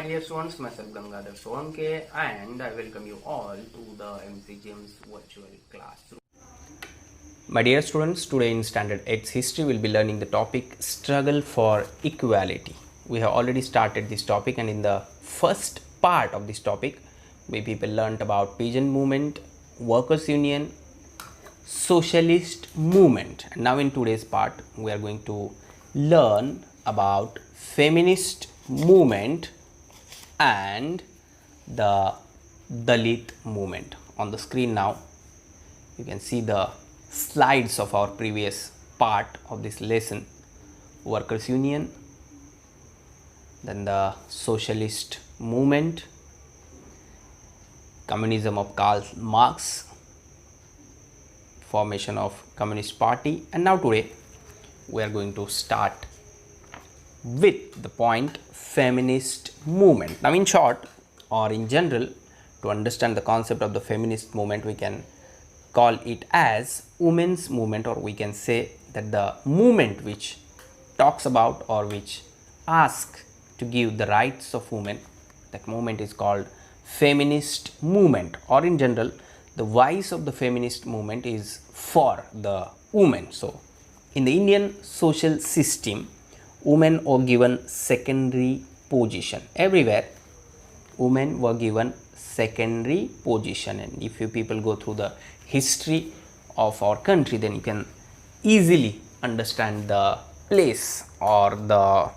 dear students, myself Gangadhar Solanke, and I welcome you all to the MCGM's virtual classroom. My dear students, today in Standard 8 History, we'll be learning the topic Struggle for Equality. We have already started this topic, and in the first part of this topic, we people learnt about peasant movement, workers' union, socialist movement. And now in today's part, we are going to learn about feminist movement and the dalit movement. On the screen now you can see the slides of our previous part of this lesson: workers union, then the socialist movement, communism of Karl Marx, formation of Communist Party, and now today we are going to start with the point feminist movement. Now in short or in general, to understand the concept of the feminist movement, we can call it as women's movement, or we can say that the movement which talks about or which asks to give the rights of women, that movement is called feminist movement. Or in general, the voice of the feminist movement is for the women. So in the Indian social system, women were given secondary position. Everywhere women were given secondary position, and if you people go through the history of our country, then you can easily understand the place or the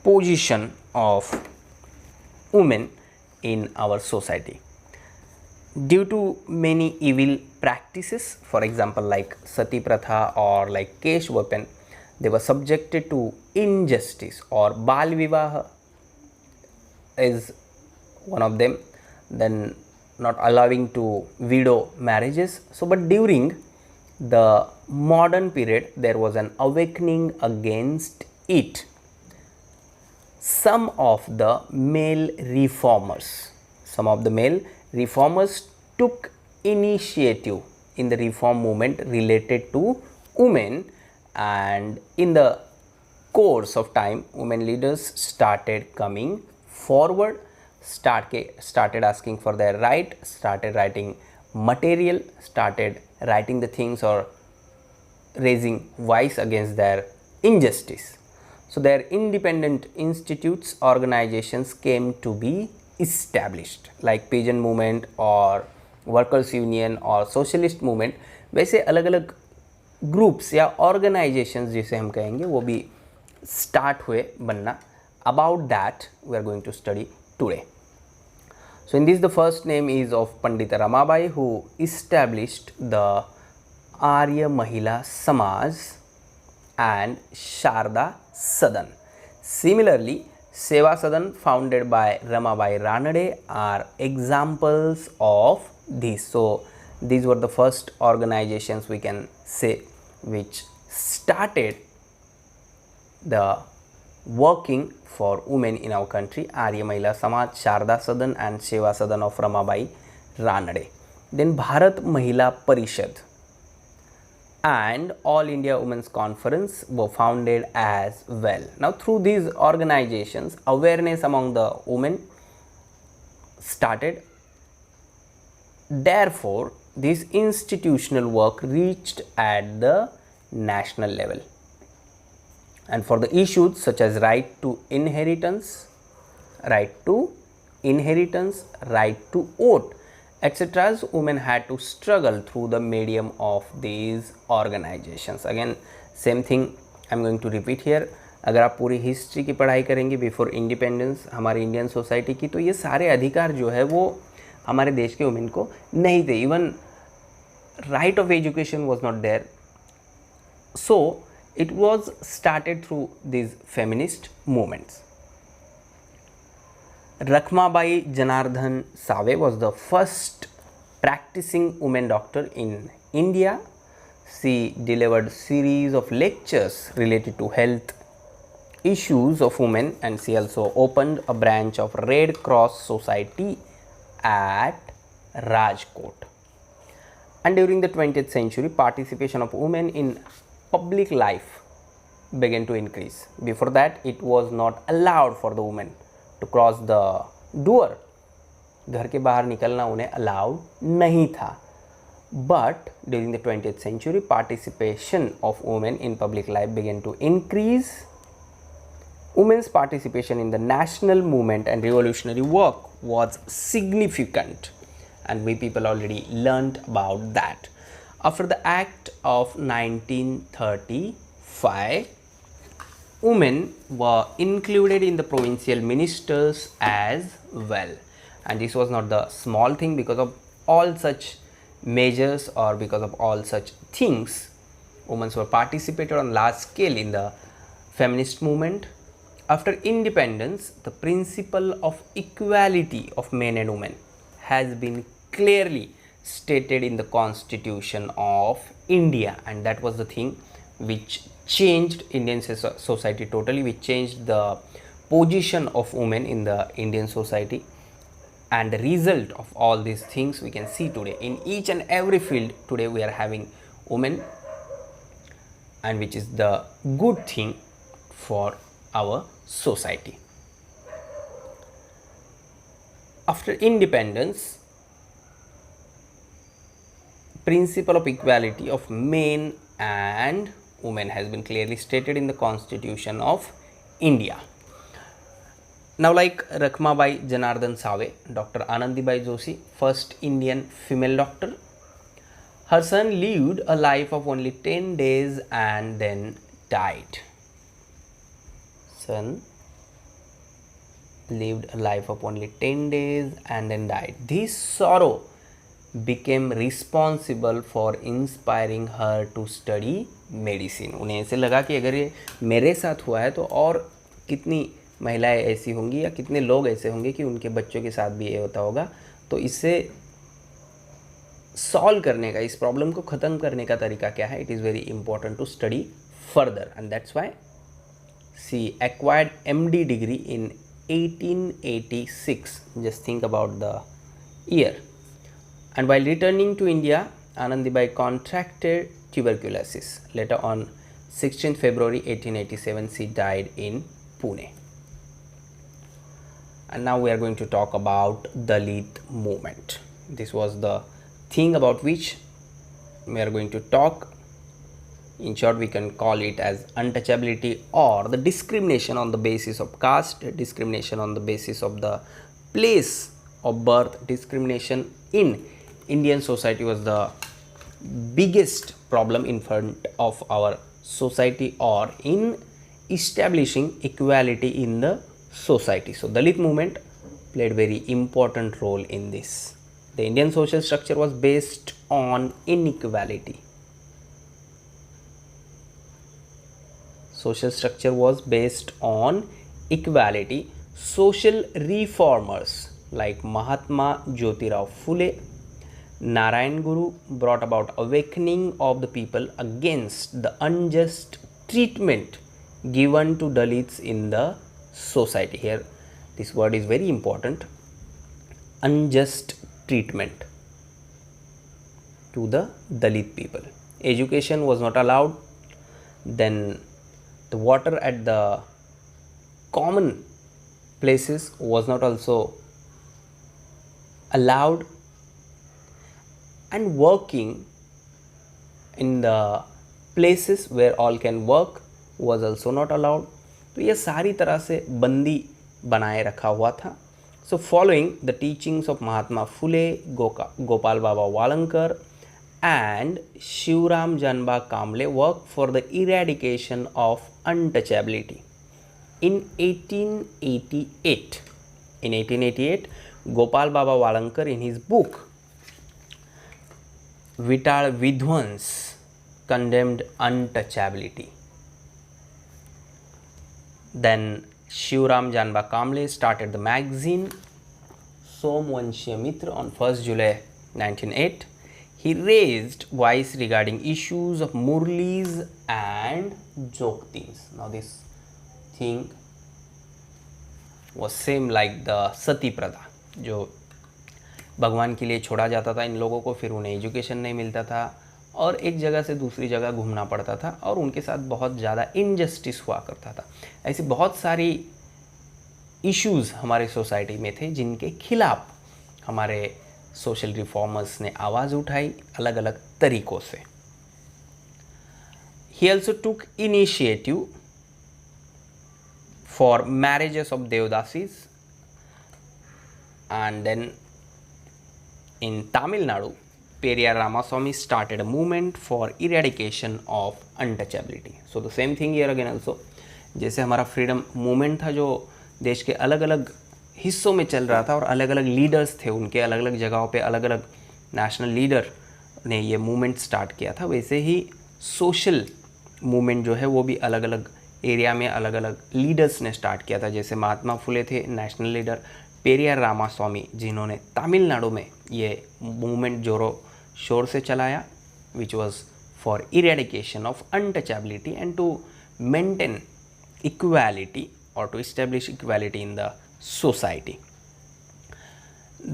position of women in our society. Due to many evil practices, for example like sati pratha or like kesh weapon, they were subjected to injustice, or bal vivaha is one of them, then not allowing to widow marriages. So but during the modern period, there was an awakening against it. Some of the male reformers took initiative in the reform movement related to women, and in the course of time, women leaders started coming forward, started asking for their right, started writing material, started writing the things or raising voice against their injustice. So their independent institutes, organizations came to be established, like peasant movement or workers union और socialist movement. वैसे अलग अलग groups या organisations जिसे हम कहेंगे वो भी स्टार्ट हुए बनना. About that we are going to study today. So in this the first name is of Pandit Ramabai, who established the Arya Mahila Samaj and Sharda Sadan. Similarly, Seva Sadan founded by Ramabai Ranade are examples of these. So these were the first organizations, we can say, which started the working for women in our country: Arya Mahila Samaj, Sharda Sadan and Seva Sadan of Ramabai Ranade. Then Bharat Mahila Parishad and All India Women's Conference were founded as well. Now through these organizations, awareness among the women started. Therefore, this institutional work reached at the national level, and for the issues such as right to inheritance, right to vote, etc., women had to struggle through the medium of these organizations. Again same thing I am going to repeat here. अगर आप पूरी history की पढ़ाई करेंगे before independence हमारे Indian society की, तो ये सारे अधिकार जो है वो हमारे देश के वुमेन को नहीं थे. Even right of education was not there. So it was started through these feminist movements. Rakhmabai Janardhan Save was the first practicing woman doctor in India. She delivered series of lectures related to health issues of women, and she also opened a branch of Red Cross Society at Rajkot. And during the 20th century, participation of women in public life began to increase. Before that, it was not allowed for the women to cross the door. घर के बाहर निकलना उन्हें allowed नहीं था. But during the 20th century, participation of women in public life began to increase. Women's participation in the national movement and revolutionary work was significant, and we people already learned about that. After the Act of 1935, women were included in the provincial ministers as well, and this was not the small thing. Because of all such measures or because of all such things, women were participated on large scale in the feminist movement. After independence, the principle of equality of men and women has been clearly stated in the Constitution of India, and that was the thing which changed Indian society totally, which changed the position of women in the Indian society. And the result of all these things we can see today in each and every field. Today we are having women, and which is the good thing for our society. After independence, principle of equality of men and women has been clearly stated in the Constitution of India. Now, like Rakhmabai Janardhan Save, Dr. Anandibai Joshi, first Indian female doctor, her son lived a life of only 10 days and then died. Son lived a life of only 10 days and then died. This sorrow became responsible for inspiring her to study medicine. उन्हें ऐसे लगा कि अगर ये मेरे साथ हुआ है तो और कितनी महिलाएं ऐसी होंगी या कितने लोग ऐसे होंगे कि उनके बच्चों के साथ भी ये होता होगा. तो इससे सॉल्व करने का, इस प्रॉब्लम को ख़त्म करने का तरीका क्या है? It is very important to study further, and that's why she acquired MD degree in 1886. Just think about the year. And while returning to India, Anandibai contracted tuberculosis. Later on 16th February 1887, she died in Pune. And now we are going to talk about Dalit movement. This was the thing about which we are going to talk. In short, we can call it as untouchability, or the discrimination on the basis of caste, discrimination on the basis of the place of birth. Discrimination in Indian society was the biggest problem in front of our society, or in establishing equality in the society. So Dalit movement played very important role in this. The Indian social structure was based on inequality. Social structure was based on equality. Social reformers like Mahatma Jyotirao Phule, Narayan Guru brought about awakening of the people against the unjust treatment given to Dalits in the society. Here this word is very important, unjust treatment to the Dalit people. Education was not allowed. Then the water at the common places was not also allowed, and working in the places where all can work was also not allowed. तो ये सारी तरह से बंदी बनाए रखा हुआ था. So following the teachings of Mahatma Phule, Gopal Baba Walankar and Shivram Janba Kamble worked for the eradication of untouchability. In 1888, Gopal Baba Walankar, in his book Vital Vidwans, condemned untouchability. Then Shivram Janba Kamble started the magazine Somvanshya Mitra on 1st July 1908. He raised voice regarding issues of Murlis and Joktins. Now this thing was same like the Sati Pratha, जो भगवान के लिए छोड़ा जाता था इन लोगों को, फिर उन्हें एजुकेशन नहीं मिलता था और एक जगह से दूसरी जगह घूमना पड़ता था और उनके साथ बहुत ज़्यादा इनजस्टिस हुआ करता था। ऐसी बहुत सारी इश्यूज़ हमारे सोसाइटी में थे जिनके खिलाफ हमारे सोशल रिफॉर्मर्स ने आवाज़ उठाई अलग अलग तरीक़ों से। He also took initiative for marriages of Devdasis, and then in Tamil Nadu, Periyar Ramaswamy started a movement for eradication of untouchability. So the same thing here again also, जैसे हमारा freedom movement था जो देश के अलग अलग हिस्सों में चल रहा था और अलग अलग लीडर्स थे, उनके अलग अलग जगहों पे अलग अलग नेशनल लीडर ने ये मूवमेंट स्टार्ट किया था, वैसे ही सोशल मूवमेंट जो है वो भी अलग अलग एरिया में अलग अलग लीडर्स ने स्टार्ट किया था। जैसे महात्मा फुले थे नेशनल लीडर, पेरियार रामास्वामी जिन्होंने तमिलनाडु में ये मूवमेंट जोरों शोर से चलाया, which was for eradication of untouchability and to maintain equality or to establish equality in the society.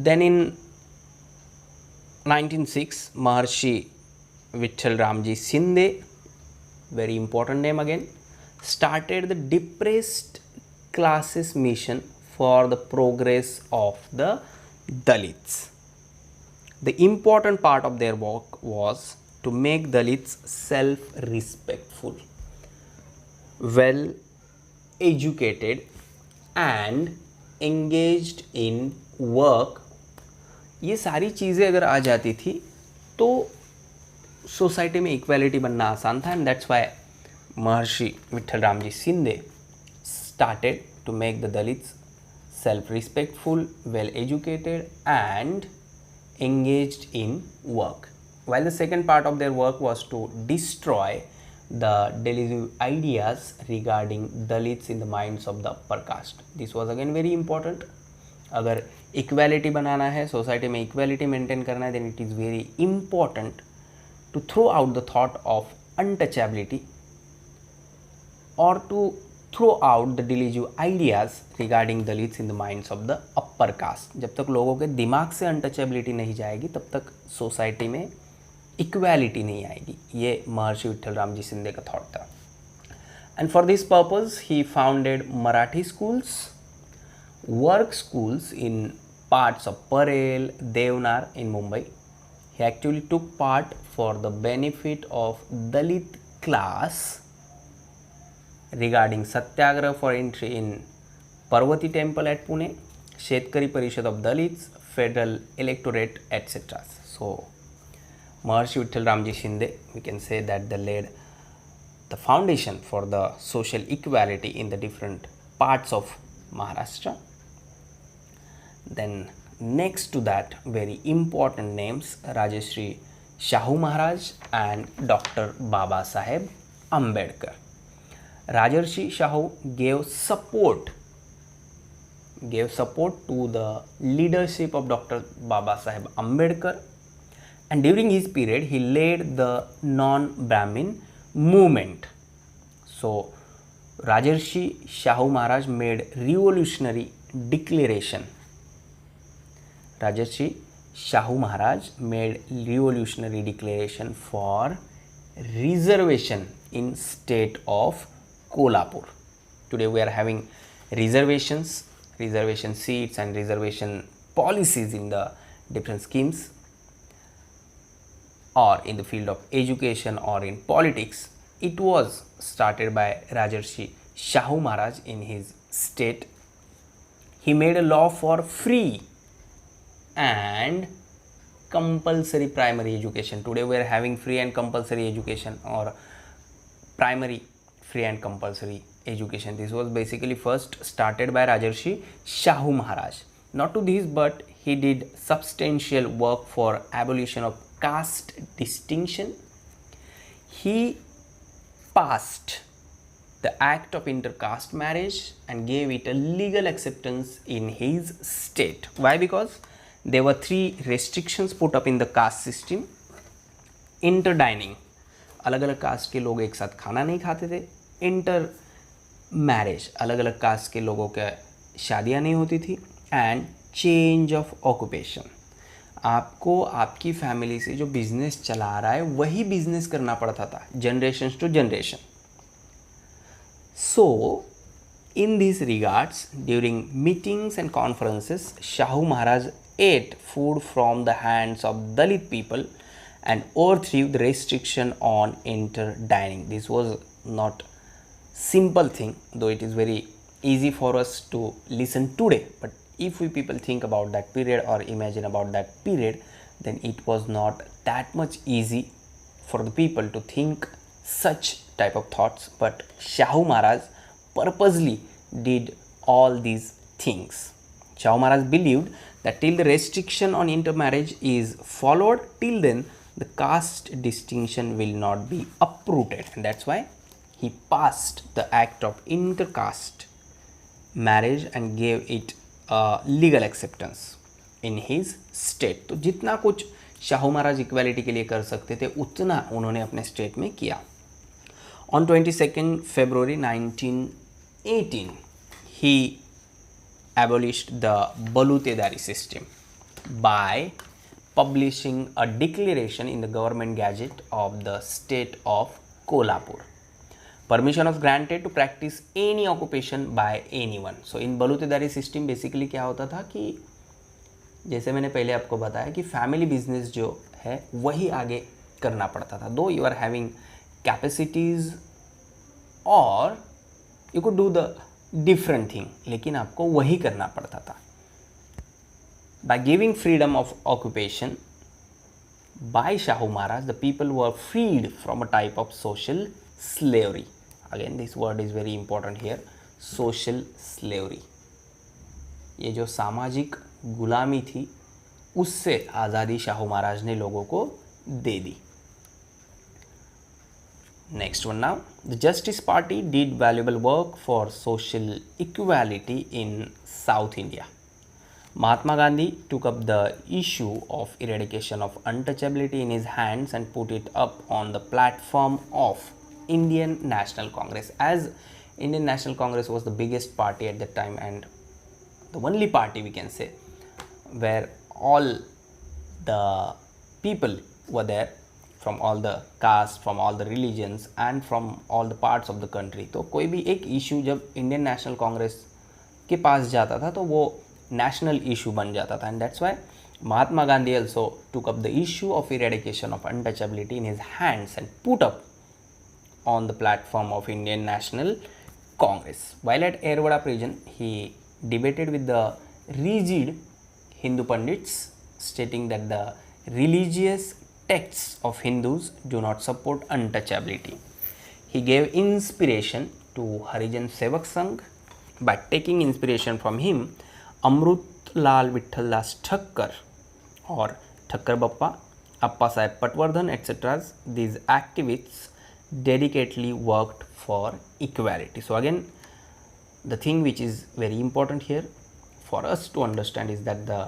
Then in 1906, Maharshi Vittal Ramji Shinde, very important name again, started the depressed classes mission for the progress of the Dalits. The important part of their work was to make Dalits self-respectful, well educated and engaged in work. ये सारी चीज़ें अगर आ जाती थी तो society में equality बनना आसान था, and that's Y Maharshi Vitthal Ramji Shinde started to make the Dalits self-respectful, well-educated and engaged in work. While the second part of their work was to destroy the delusive ideas regarding Dalits in the minds of the upper caste. This was again very important. अगर equality बनाना है, society में equality maintain करना है, then it is very important to throw out the thought of untouchability or to throw out the delusive ideas regarding Dalits in the minds of the upper caste. जब तक लोगों के दिमाग से untouchability नहीं जाएगी तब तक सोसाइटी में इक्वालिटी नहीं आएगी। ये महर्षि विट्ठल रामजी शिंदे का थॉट था। And for this purpose he founded Marathi schools, work schools in parts of Parel, Deonar in Mumbai. He actually took part for the benefit of Dalit class regarding Satyagrah for entry in Parvati temple at Pune, Shetkari Parishad of Dalits, Federal Electorate, etc. So Maharshi Vittal Ramji Shinde, we can say that they laid the foundation for the social equality in the different parts of Maharashtra. Then next to that, very important names, Rajashri Shahu Maharaj and Dr. Babasaheb Ambedkar. Rajarshi Shahu gave support to the leadership of Dr. Babasaheb Ambedkar, and during his period he led the non-Brahmin movement. So Rajarshi Shahu Maharaj made revolutionary declaration. Rajarshi Shahu Maharaj made revolutionary declaration for reservation in state of Kolhapur. Today we are having reservations, reservation seats and reservation policies in the different schemes, or in the field of education or in politics. It was started by Rajarshi Shahu Maharaj in his state. He made a law for free and compulsory primary education. Today we are having free and compulsory education, or primary free and compulsory education. This was basically first started by Rajarshi Shahu Maharaj. Not to this, but he did substantial work for abolition of caste distinction. He passed the act of intercaste marriage and gave it a legal acceptance in his state. Why? Because there were 3 restrictions put up in the caste system. Interdining, अलग अलग cast के लोग एक साथ खाना नहीं खाते थे. इंटर मैरिज, अलग अलग कास्ट के लोगों के शादियाँ नहीं होती थी. एंड चेंज ऑफ ऑक्यूपेशन, आपको आपकी फैमिली से जो बिजनेस चला रहा है वही बिजनेस करना पड़ता था, generation to generation. So, in these regards, during meetings and conferences, Shahu Maharaj ate food from the hands of Dalit people and overthrew the restriction on inter-dining. This was not simple thing, though it is very easy for us to listen today. But if we people think about that period or imagine about that period, then it was not that much easy for the people to think such type of thoughts. But Shahu Maharaj purposely did all these things. Shahu Maharaj believed that till the restriction on intermarriage is followed, till then the caste distinction will not be uprooted, and that's why he passed the act of intercaste marriage and gave it legal acceptance in his state. तो जितना कुछ Shahu Maharaj equality के लिए कर सकते थे उतना उन्होंने अपने स्टेट में किया. On 22nd February 1918, he abolished the balutedari system by publishing a declaration in the government gazette of the state of Kolhapur. Permission was granted to practice any occupation by anyone. So in balutedari system basically क्या होता था कि जैसे मैंने पहले आपको बताया कि फैमिली बिजनेस जो है वही आगे करना पड़ता था. Though you are having capacities और you could do the different thing, लेकिन आपको वही करना पड़ता था. By giving freedom of occupation by Shahu Maharaj the people were freed from a type of social slavery. Again this word is very important here, social slavery. ये जो सामाजिक गुलामी थी उससे आज़ादी शाहू महाराज ने लोगों को दे दी. Next one now, the Justice Party did valuable work for social equality in South India. Mahatma Gandhi took up the issue of eradication of untouchability in his hands and put it up on the platform of Indian National Congress. As Indian National Congress was the biggest party at that time and the only party we can say where all the people were there from all the castes, from all the religions and from all the parts of the country. तो कोई भी एक issue जब Indian national Congress के पास जाता था तो वो नेशनल इशू बन जाता था. And that's Y Mahatma Gandhi also took up the issue of eradication of untouchability in his hands and put up on the platform of Indian National Congress. While at Erwada prison, he debated with the rigid Hindu Pandits, stating that the religious texts of Hindus do not support untouchability. He gave inspiration to Harijan Sevak Sangh. By taking inspiration from him, Amrut Lal Vitthal Das Thakkar or Thakkar Bappa, Appa Saheb Patwardhan, etc. These activists dedicatedly worked for equality. So again, the thing which is very important here for us to understand is that the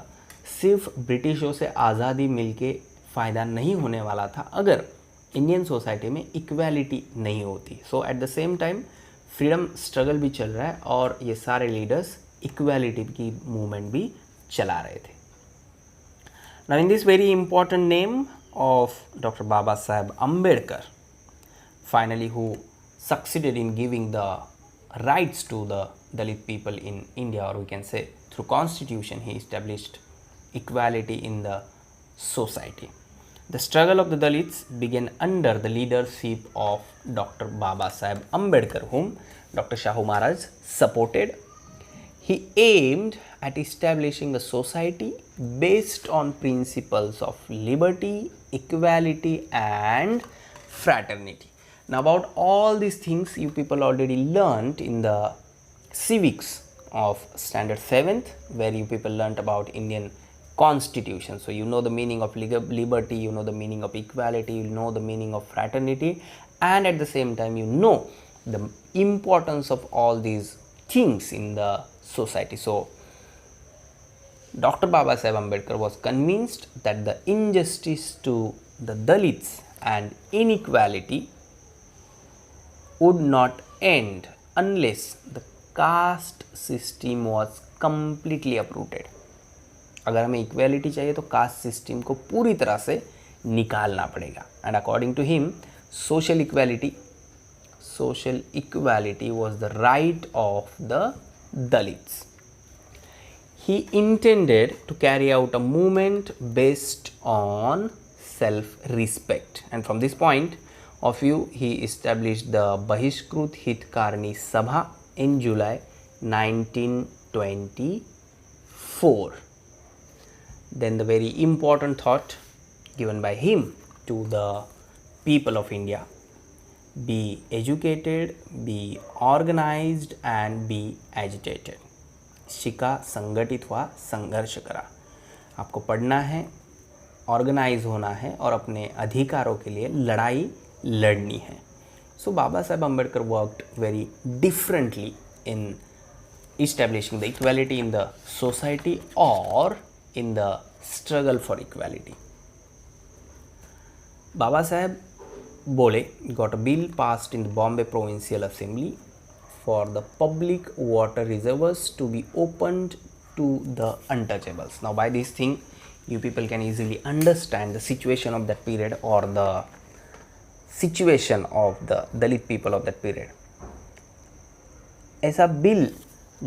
सिर्फ ब्रिटिशों से आज़ादी मिलके फ़ायदा नहीं होने वाला था अगर इंडियन सोसाइटी में इक्वालिटी नहीं होती. So at the same time freedom struggle भी चल रहा है और ये सारे लीडर्स इक्वालिटी की मूवमेंट भी चला रहे थे. Now in this very important name of doctor Baba Saheb Ambedkar, finally who succeeded in giving the rights to the Dalit people in India, or we can say through constitution he established equality in the society. The struggle of the Dalits began under the leadership of Dr. Babasaheb Ambedkar, whom Dr. Shahu Maharaj supported. He aimed at establishing a society based on principles of liberty, equality and fraternity. Now about all these things you people already learnt in the civics of standard 7th, where you people learnt about Indian constitution. So you know the meaning of liberty, you know the meaning of equality, you know the meaning of fraternity, and at the same time you know the importance of all these things in the society. So Dr. Babasaheb Ambedkar was convinced that the injustice to the Dalits and inequality would not end unless the caste system was completely uprooted. अगर हमें equality चाहिए तो caste system को पूरी तरह से निकालना पड़ेगा. And according to him social equality was the right of the dalits. He intended to carry out a movement based on self-respect, and from this point of view he established the Bahishkrit Hitkarni Sabha in July 1924. Then the very important thought given by him to the people of India: be educated, be organized and be agitated. शिका, संगठित हुआ, संघर्ष करा. आपको पढ़ना है, organise होना है और अपने अधिकारों के लिए लड़ाई लड़नी है. So Baba Saheb Ambedkar worked very differently in establishing the equality in the society or in the struggle for equality. Baba Saheb Bole got a bill passed in the Bombay Provincial Assembly for the public water reservoirs to be opened to the untouchables. Now by this thing you people can easily understand the situation of that period or the situation of the Dalit people of that period. ऐसा bill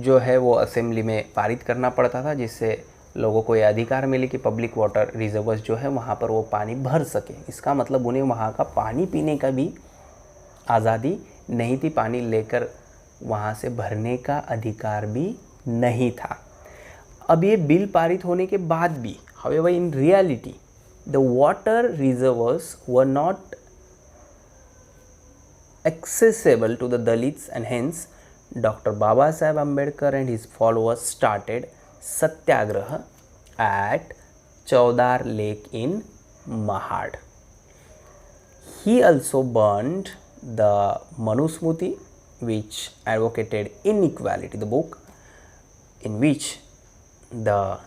जो है वो assembly में पारित करना पड़ता था जिससे लोगों को ये अधिकार मिले कि पब्लिक वाटर रिजर्वर्स जो है वहाँ पर वो पानी भर सके. इसका मतलब उन्हें वहाँ का पानी पीने का भी आज़ादी नहीं थी, पानी लेकर वहाँ से भरने का अधिकार भी नहीं था. अब ये बिल पारित होने के बाद भी however in reality the water reservoirs were not accessible to the Dalits, and hence Dr. Babasaheb Ambedkar and his followers started Satyagrah at Chaudhar Lake in Mahad. He also burned the Manusmriti, which advocated inequality, the book in which the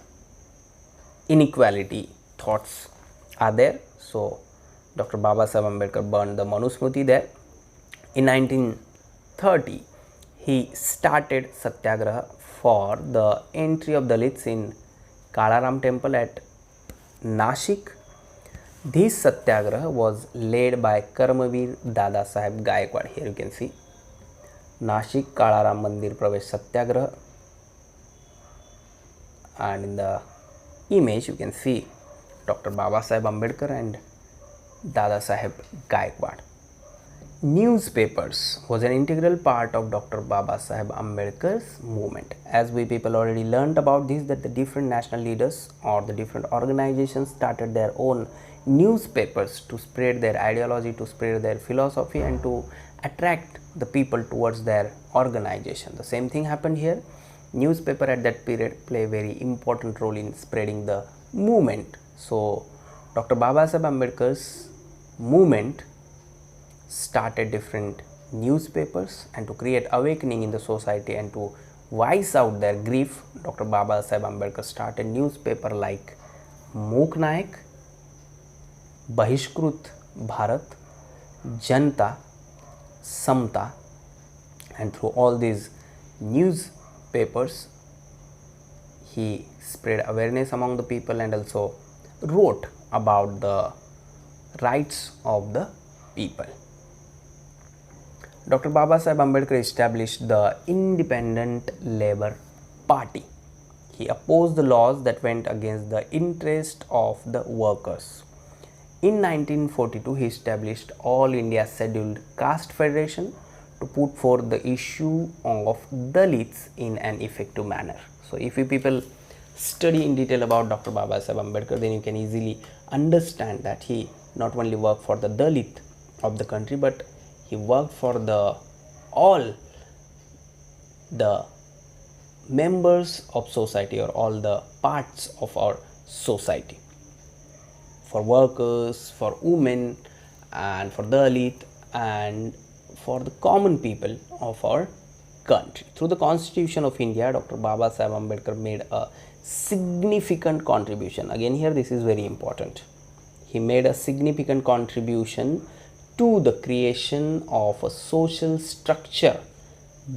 inequality thoughts are there. So Dr. Babasaheb Ambedkar burned the Manusmriti there. In 1930 he started Satyagrah for the entry of Dalits in Kalaram temple at Nashik. This Satyagrah was led by Karmveer Dada Saheb Gaikwad. Here you can see Nashik Kalaram Mandir Pravesh Satyagrah, and in the image you can see Dr. Babasaheb Ambedkar and Dada Saheb Gaikwad. Newspapers was an integral part of Dr. Babasaheb Ambedkar's movement. As we people already learnt about this, that the different national leaders or the different organizations started their own newspapers to spread their ideology, to spread their philosophy and to attract the people towards their organization. The same thing happened here. Newspaper at that period play a very important role in spreading the movement. So Dr. Babasaheb Ambedkar's movement started different newspapers, and to create awakening in the society and to voice out their grief, Dr. Babasaheb Ambedkar started newspaper like Muknayak Bahishkrit Bharat, Janata, Samta, and through all these newspapers he spread awareness among the people and also wrote about the rights of the people. Dr. Babasaheb Ambedkar established the Independent Labour Party. He opposed the laws that went against the interest of the workers. In 1942, he established All India Scheduled Caste Federation to put forth the issue of Dalits in an effective manner. So if you people study in detail about Dr. Babasaheb Ambedkar, then you can easily understand that he not only worked for the Dalit of the country, but he worked for all the members of society or all the parts of our society, for workers, for women, and for Dalit, and for the common people of our country. Through the Constitution of India, Dr. Babasaheb Ambedkar made a significant contribution. Again here this is very important. He made a significant contribution to the creation of a social structure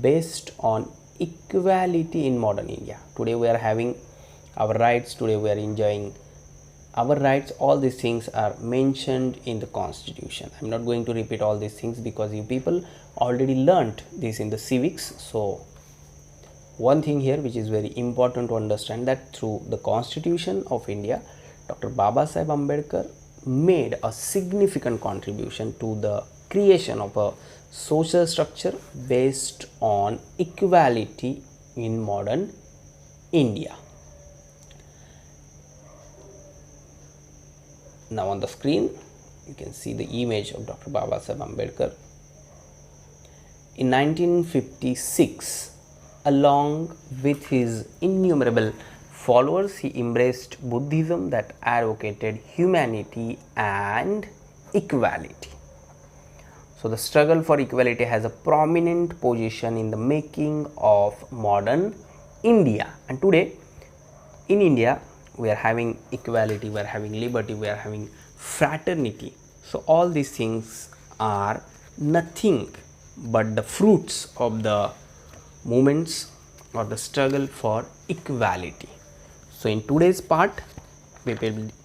based on equality in modern India. Today we are having our rights. Today we are enjoying our rights. All these things are mentioned in the constitution. I'm not going to repeat all these things because you people already learnt this in the civics. So one thing here which is very important to understand, that through the Constitution of India, Dr. Babasaheb Ambedkar made a significant contribution to the creation of a social structure based on equality in modern India. Now on the screen you can see the image of Dr. Babasaheb Ambedkar. In 1956, along with his innumerable followers, he embraced Buddhism that advocated humanity and equality. So the struggle for equality has a prominent position in the making of modern India. And today in India we are having equality, we are having liberty, we are having fraternity. So all these things are nothing but the fruits of the movements or the struggle for equality. So in today's part,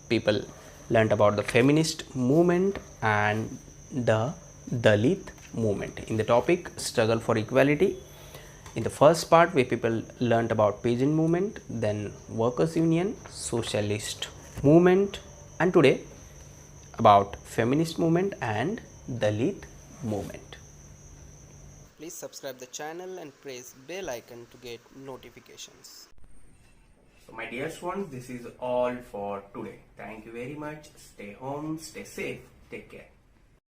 people learnt about the feminist movement and the dalit movement. In the topic struggle for equality, in the first part we people learnt about peasant movement, then workers union, socialist movement, and today about feminist movement and dalit movement. Please subscribe the channel and press bell icon to get notifications. So my dear ones, this is all for today. Thank you very much. Stay home, stay safe, take care.